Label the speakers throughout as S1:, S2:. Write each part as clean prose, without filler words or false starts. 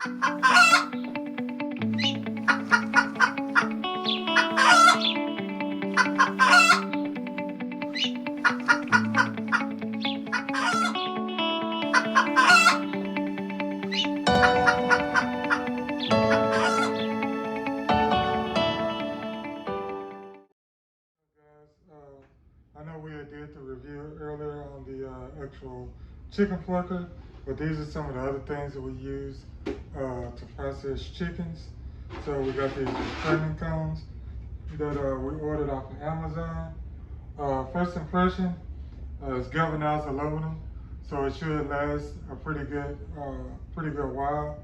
S1: I know we had did the review earlier on the actual chicken plucker, but these are some of the other things that we use to process chickens. So we got these framing cones that we ordered off of Amazon. First impression, it's galvanized aluminum, so it should last a pretty good while.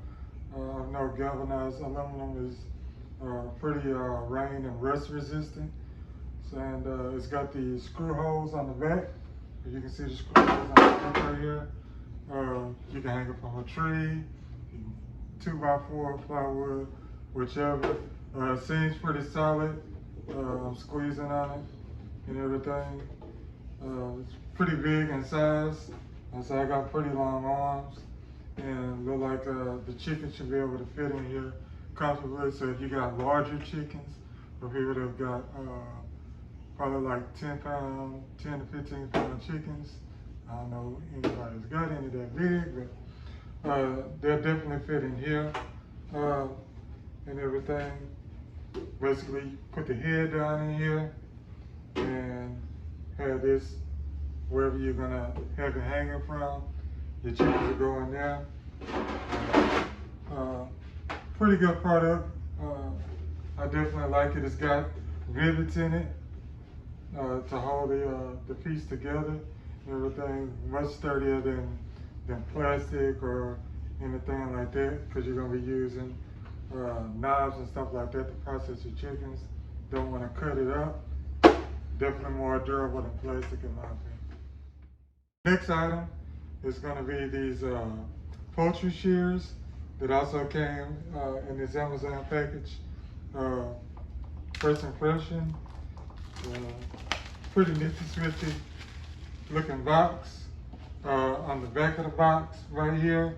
S1: I know galvanized aluminum is pretty rain and rust resistant. And it's got the screw holes on the back. You can see the screw holes on the back right here. You can hang it from a tree, 2x4 plywood, whichever. Seems pretty solid. I'm squeezing on it and everything. It's pretty big in size, and so I got pretty long arms, and look like the chicken should be able to fit in here comfortably. So if you got larger chickens, or people that have got probably like 10 to 15 pound chickens. I don't know anybody's got any that big, but they'll definitely fit in here and everything. Basically, put the head down in here and have this wherever you're gonna have it hanging from. Your chickens will go in there. Pretty good product. I definitely like it. It's got rivets in it to hold the piece together. Everything much sturdier than plastic or anything like that, because you're gonna be using knives and stuff like that to process your chickens. Don't want to cut it up. Definitely more durable than plastic in my opinion. Next item is going to be these poultry shears that also came in this Amazon package. First impression, pretty nifty swifty looking box. On the back of the box right here,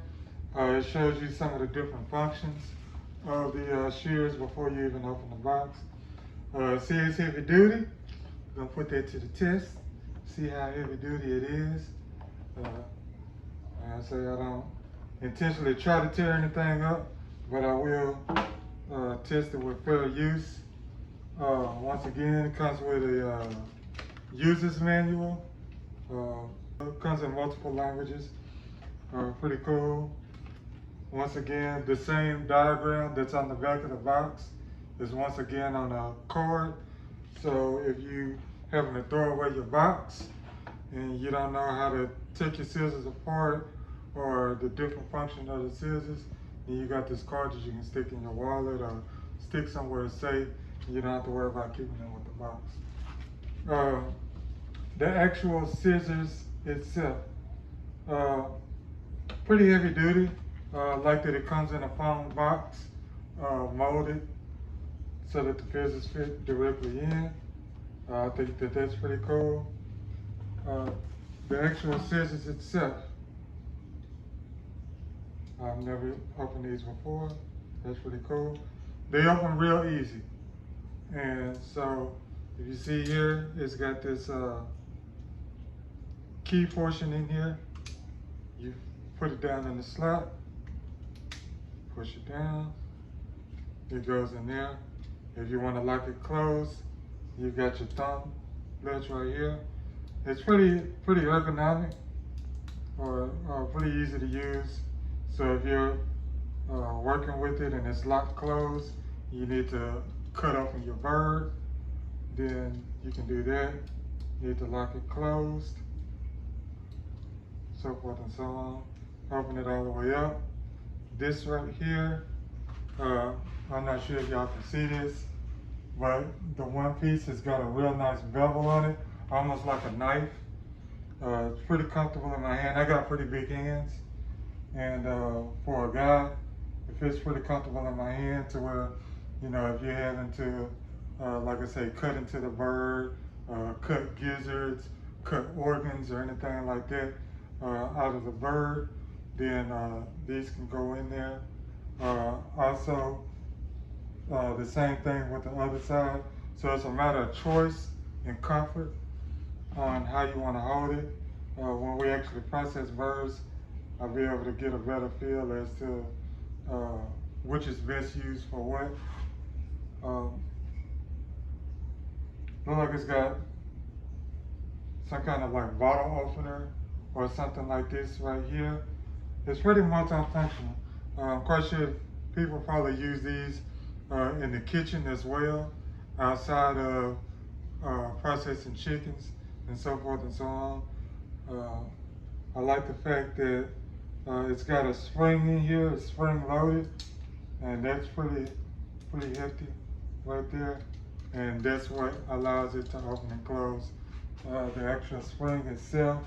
S1: it shows you some of the different functions of the shears before you even open the box. See, it's heavy duty. Gonna put that to the test. See how heavy duty it is. I say I don't intentionally try to tear anything up, but I will test it with fair use. Once again, it comes with a user's manual. It comes in multiple languages. Pretty cool. Once again, the same diagram that's on the back of the box is once again on a card. So if you having to throw away your box and you don't know how to take your scissors apart or the different function of the scissors, then you got this card that you can stick in your wallet or stick somewhere safe, and you don't have to worry about keeping them with the box. The actual scissors itself, pretty heavy duty. Like that it comes in a foam box, molded so that the scissors fit directly in. I think that that's pretty cool. The actual scissors itself, I've never opened these before. That's pretty cool. They open real easy. And so if you see here, it's got this key portion in here. You put it down in the slot, push it down, it goes in there. If you want to lock it closed, you've got your thumb latch right here. It's pretty ergonomic, or pretty easy to use. So if you're working with it and it's locked closed, you need to cut open your bird, then you can do that. You need to lock it closed, so forth and so on. Open it all the way up. This right here, I'm not sure if y'all can see this, but the one piece has got a real nice bevel on it, almost like a knife. It's pretty comfortable in my hand. I got pretty big hands, and for a guy, it fits pretty comfortable in my hand to where, you know, if you're having to, like I say, cut into the bird, cut gizzards, cut organs or anything like that out of the bird, then these can go in there Also, the same thing with the other side. So it's a matter of choice and comfort on how you want to hold it. When we actually process birds, I'll be able to get a better feel as to which is best used for what. Look like it's got some kind of like bottle opener or something like this right here. It's pretty multifunctional. I'm quite sure people probably use these in the kitchen as well, outside of processing chickens and so forth and so on. I like the fact that it's got a spring in here, it's spring loaded, and that's pretty hefty right there. And that's what allows it to open and close. The actual spring itself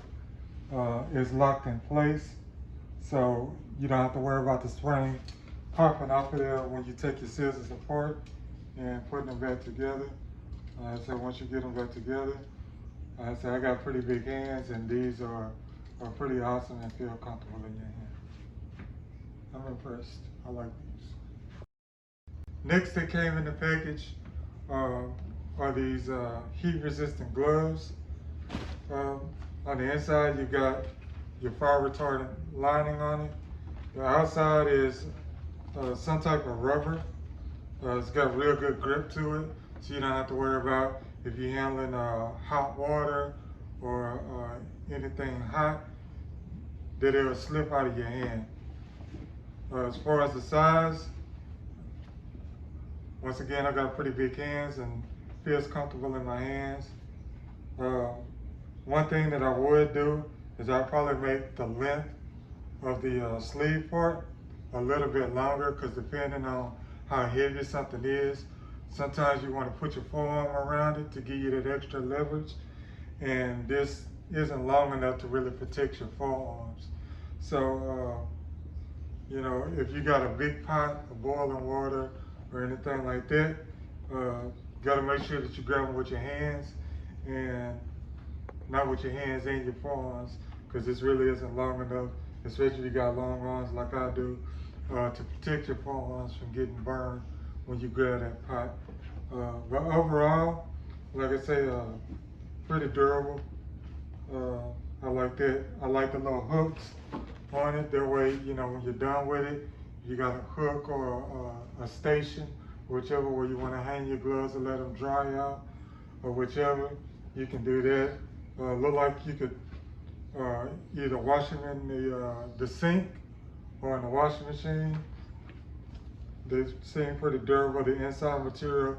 S1: is locked in place, so you don't have to worry about the spring popping off of there when you take your scissors apart and putting them back together. So once you get them back together, so I got pretty big hands, and these are pretty awesome and feel comfortable in your hand. I'm impressed. I like these. Next that came in the package are these heat-resistant gloves. On the inside, you got your fire retardant lining on it. The outside is some type of rubber. It's got real good grip to it, so you don't have to worry about if you're handling hot water or anything hot, that it'll slip out of your hand. As far as the size, once again, I got pretty big hands and feels comfortable in my hands. One thing that I would do is I'd probably make the length of the sleeve part a little bit longer, because depending on how heavy something is, sometimes you want to put your forearm around it to give you that extra leverage, and this isn't long enough to really protect your forearms. So, you know, if you got a big pot of boiling water or anything like that, got to make sure that you grab them with your hands and not with your hands and your forearms, because this really isn't long enough, especially if you got long arms like I do, to protect your forearms from getting burned when you grab that pot. But overall, like I say, pretty durable. I like that. I like the little hooks on it. That way, you know, when you're done with it, you got a hook or a station, whichever way you want to hang your gloves and let them dry out, or whichever, you can do that. Look like you could either wash them in the sink or in the washing machine. They seem pretty durable. The inside material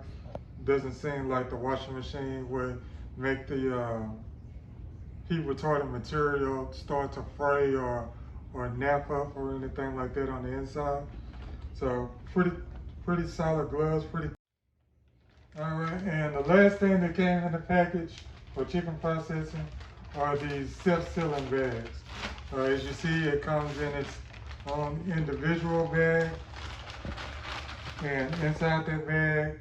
S1: doesn't seem like the washing machine would make the heat retardant material start to fray or nap up or anything like that on the inside. So pretty solid gloves, pretty. All right, and the last thing that came in the package for chicken processing are these self-sealing bags. As you see, it comes in its own individual bag, and inside that bag,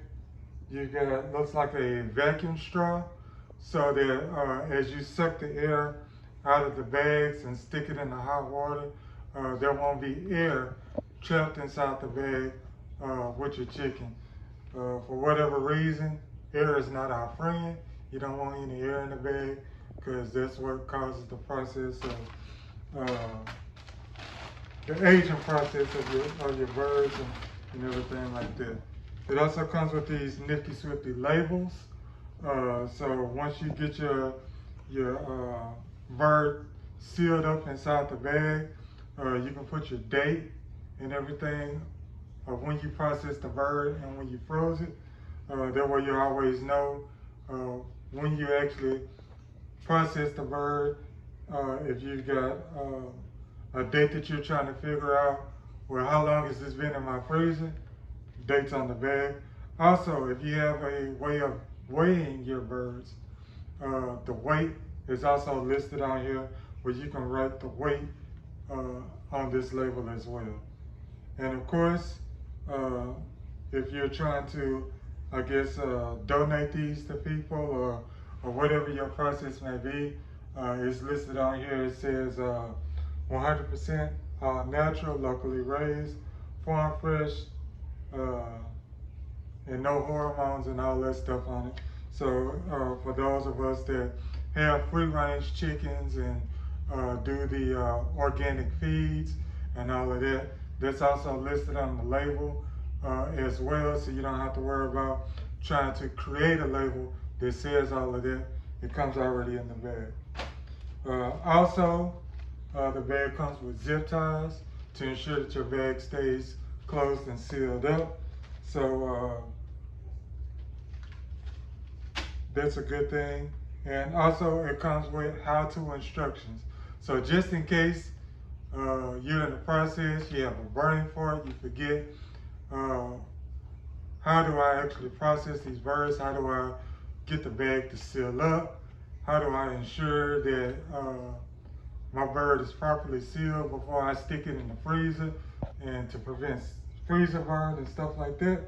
S1: you got, looks like a vacuum straw, so that as you suck the air out of the bags and stick it in the hot water, there won't be air trapped inside the bag with your chicken. For whatever reason, air is not our friend. You don't want any air in the bag, because that's what causes the process of the aging process of your birds and everything like that. It also comes with these nifty swifty labels. So once you get your bird sealed up inside the bag, you can put your date and everything of when you process the bird and when you froze it. That way you always know when you actually process the bird. If you've got a date that you're trying to figure out, well, how long has this been in my freezer? Dates on the bag. Also, if you have a way of weighing your birds, the weight is also listed on here, where you can write the weight on this label as well. And of course, if you're trying to, I guess, donate these to people or whatever your process may be, it's listed on here. It says 100% natural, locally raised, farm fresh, and no hormones and all that stuff on it. So for those of us that have free-range chickens and do the organic feeds and all of that, that's also listed on the label as well, so you don't have to worry about trying to create a label that says all of that. It comes already in the bag. Also, the bag comes with zip ties to ensure that your bag stays closed and sealed up. So that's a good thing. And also it comes with how-to instructions. So just in case you're in the process, you have a burning fart, you forget, how do I actually process these birds? How do I get the bag to seal up? How do I ensure that my bird is properly sealed before I stick it in the freezer, and to prevent freezer burn and stuff like that?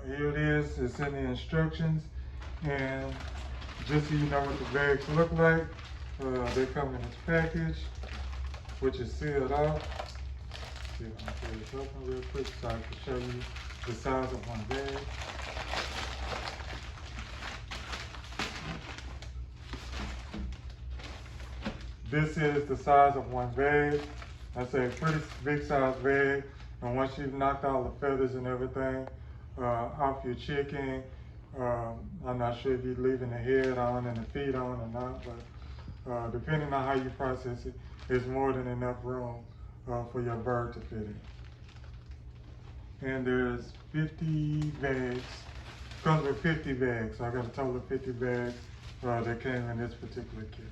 S1: Here it is, it's in the instructions. And just so you know what the bags look like, they come in this package, which is sealed off. See if I can pull this open real quick so I can show you the size of one bag. This is the size of one bag. That's a pretty big size bag. And once you've knocked all the feathers and everything off your chicken, I'm not sure if you're leaving the head on and the feet on or not, but depending on how you process it, there's more than enough room for your bird to fit in. And there's 50 bags. Comes with 50 bags. So I got a total of 50 bags that came in this particular kit.